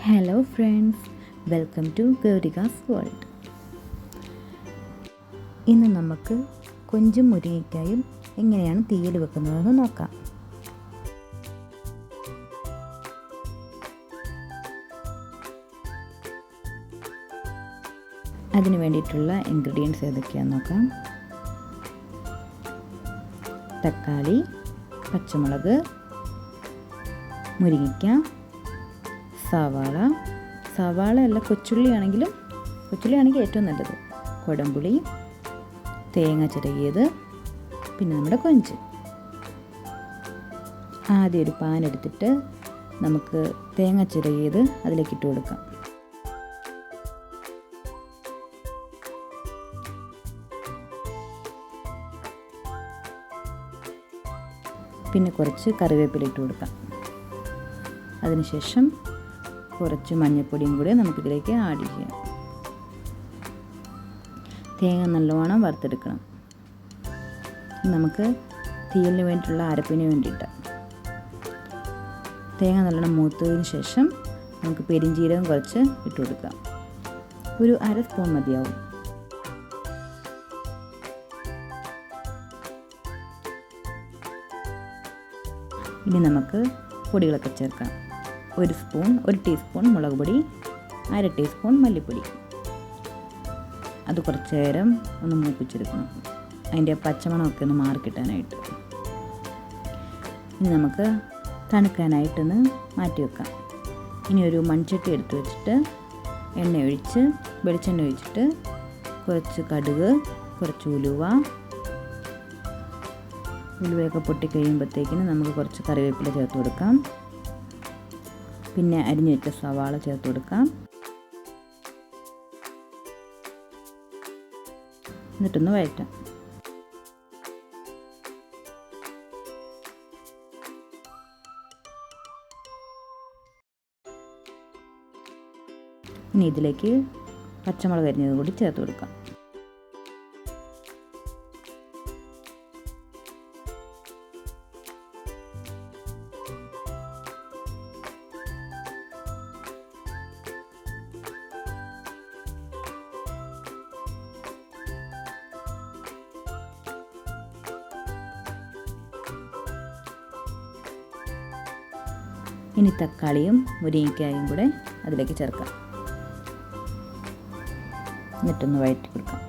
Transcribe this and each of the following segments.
Hello friends, welcome to Gaurika's world. ഇന്ന് നമുക്ക് കൊഞ്ചും മുരിങ്ങയ്ക്കായും എങ്ങനെയാണ് തീയിൽ വെക്കുന്നതെന്ന് നോക്കാം. അതിന് വേണ്ടിയിട്ടുള്ള ഇൻഗ്രീഡിയൻസ് ഏതൊക്കെയാണെന്ന് നോക്കാം. തക്കാളി, പച്ചമുളക്, മുരിങ്ങയ്ക്ക, സവാള അല്ല കൊച്ചുള്ളിയാണെങ്കിൽ ഏറ്റവും നല്ലത്, കുടംപുളി, തേങ്ങ ചിരകിയത്, പിന്നെ നമ്മുടെ കൊഞ്ച്. ആദ്യം ഒരു പാൻ എടുത്തിട്ട് നമുക്ക് തേങ്ങ ചിരകിയത് അതിലേക്ക് ഇട്ട് കൊടുക്കാം. പിന്നെ കുറച്ച് കറിവേപ്പില ഇട്ട് കൊടുക്കാം. അതിനുശേഷം കുറച്ച് മഞ്ഞൾപ്പൊടിയും കൂടി നമുക്കിതിലേക്ക് ആഡ് ചെയ്യാം. തേങ്ങ നല്ലവണ്ണം വറുത്തെടുക്കണം. നമുക്ക് തീയലിന് വേണ്ടിയിട്ടുള്ള അരപ്പിന് വേണ്ടിയിട്ട് തേങ്ങ നല്ലോണം മൂത്തതിന് ശേഷം നമുക്ക് പെരിഞ്ചീരകം കുറച്ച് ഇട്ട് കൊടുക്കാം. ഒരു 1/2 സ്പൂൺ മതിയാവും. ഇനി നമുക്ക് പൊടികളൊക്കെ ചേർക്കാം. 1 ടീസ്പൂൺ മുളക് പൊടി, 1/2 ടീസ്പൂൺ മല്ലിപ്പൊടി. അത് കുറച്ച് നേരം ഒന്ന് മൂപ്പിച്ചെടുക്കണം, അതിൻ്റെ പച്ചമണമൊക്കെ ഒന്ന് മാറിക്കിട്ടാനായിട്ട്. ഇനി നമുക്ക് തണുക്കാനായിട്ടൊന്ന് മാറ്റി വെക്കാം. ഇനി ഒരു മൺചട്ടി എടുത്ത് വെച്ചിട്ട് വെളിച്ചെണ്ണ ഒഴിച്ചിട്ട് കുറച്ച് കടുക്, കുറച്ച് ഉലുവയൊക്കെ പൊട്ടിക്കഴിയുമ്പോഴത്തേക്കിന് നമുക്ക് കുറച്ച് കറിവേപ്പില ചേർത്ത് കൊടുക്കാം. പിന്നെ അരിഞ്ഞു വെച്ച സവാള ചേർത്ത് കൊടുക്കാം. എന്നിട്ടൊന്ന് വഴറ്റാം. ഇനി ഇതിലേക്ക് പച്ചമുളക് അരിഞ്ഞത് കൂടി ചേർത്ത് കൊടുക്കാം. ഇനി തക്കാളിയും മുരിങ്ങയ്ക്കായും കൂടെ അതിലേക്ക് ചേർക്കാം. എന്നിട്ടൊന്ന് വഴറ്റി കൊടുക്കാം.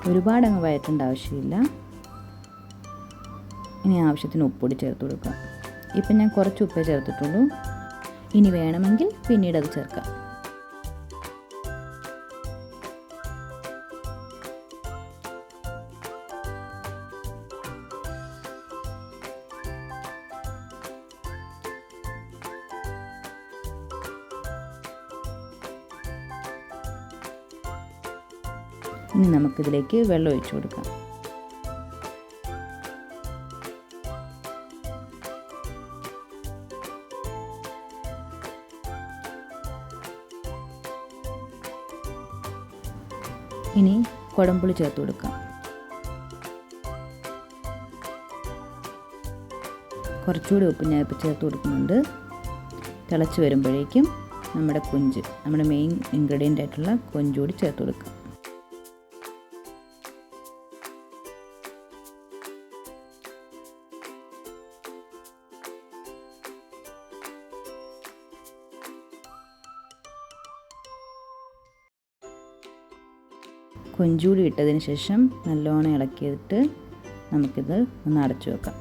ഒരുപാട് അങ്ങ് വഴറ്റേണ്ട ആവശ്യമില്ല. ഇനി ആവശ്യത്തിന് ഉപ്പൊടി ചേർത്ത് കൊടുക്കാം. ഇപ്പം ഞാൻ കുറച്ച് ഉപ്പേ ചേർത്തിട്ടുള്ളൂ. ഇനി വേണമെങ്കിൽ പിന്നീട് അത് ചേർക്കാം. ഇനി നമുക്കിതിലേക്ക് വെള്ളം ഒഴിച്ചു കൊടുക്കാം. ഇനി കുടംപുളി ചേർത്ത് കൊടുക്കാം. കുറച്ചുകൂടി ഉപ്പ് ഞാൻ ഇപ്പോൾ ചേർത്ത് കൊടുക്കുന്നുണ്ട്. തിളച്ച് വരുമ്പോഴേക്കും നമ്മുടെ മെയിൻ ഇൻഗ്രീഡിയൻ്റ് ആയിട്ടുള്ള കൊഞ്ച് കൂടി ചേർത്ത് കൊടുക്കാം. കൊഞ്ചൂടി ഇട്ടതിന് ശേഷം നല്ലോണം ഇളക്കിയിട്ട് നമുക്കിത് ഒന്ന് അടച്ചു വെക്കാം.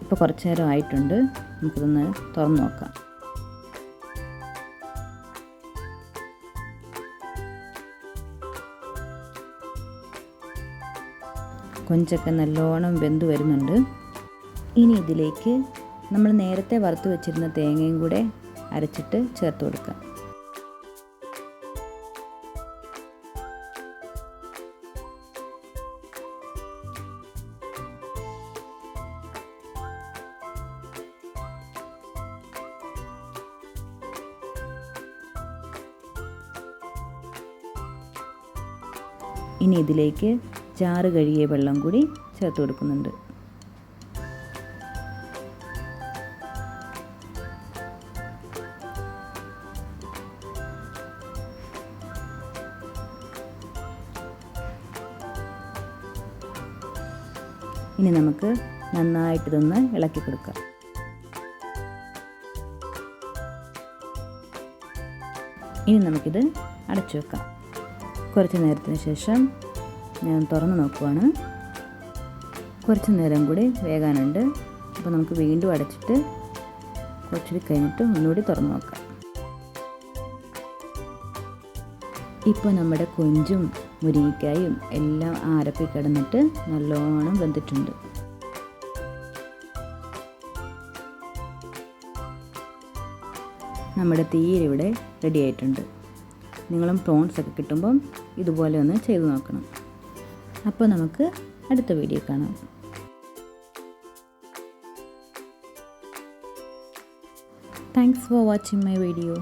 ഇപ്പോൾ കുറച്ച് നേരം ആയിട്ടുണ്ട്. നമുക്കിതൊന്ന് തുറന്ന് നോക്കാം. കൊഞ്ചൊക്കെ നല്ലോണം വെന്ത് വരുന്നുണ്ട്. ഇനി ഇതിലേക്ക് നമ്മൾ നേരത്തെ വറുത്ത് വെച്ചിരുന്ന തേങ്ങയും കൂടെ അരച്ചിട്ട് ചേർത്ത് കൊടുക്കാം. ഇനി ഇതിലേക്ക് ചാറ് കഴുകിയ വെള്ളം കൂടി ചേർത്ത് കൊടുക്കുന്നുണ്ട്. ഇനി നമുക്ക് നന്നായിട്ടിതൊന്ന് ഇളക്കി കൊടുക്കാം. ഇനി നമുക്കിത് അടച്ചു വെക്കാം. കുറച്ച് നേരത്തിന് ശേഷം ഞാൻ തുറന്ന് നോക്കുവാണ്. കുറച്ച് നേരം കൂടി വേകാനുണ്ട്. അപ്പോൾ നമുക്ക് വീണ്ടും അടച്ചിട്ട് കുറച്ചുകൂടി കഴിഞ്ഞിട്ട് ഒന്നുകൂടി തുറന്ന് നോക്കാം. ഇപ്പോൾ നമ്മുടെ കൊഞ്ചും മുരിങ്ങക്കായും എല്ലാം അരപ്പിൽ കിടന്നിട്ട് നല്ലോണം വെന്തിട്ടുണ്ട്. നമ്മുടെ തീയൽ ഇവിടെ റെഡി ആയിട്ടുണ്ട്. നിങ്ങളും പ്രോൺസ് ഒക്കെ കിട്ടുമ്പം ഇതുപോലെ ഒന്ന് ചെയ്ത് നോക്കണം. അപ്പോൾ നമുക്ക് അടുത്ത വീഡിയോ കാണാം. Thanks for watching my video.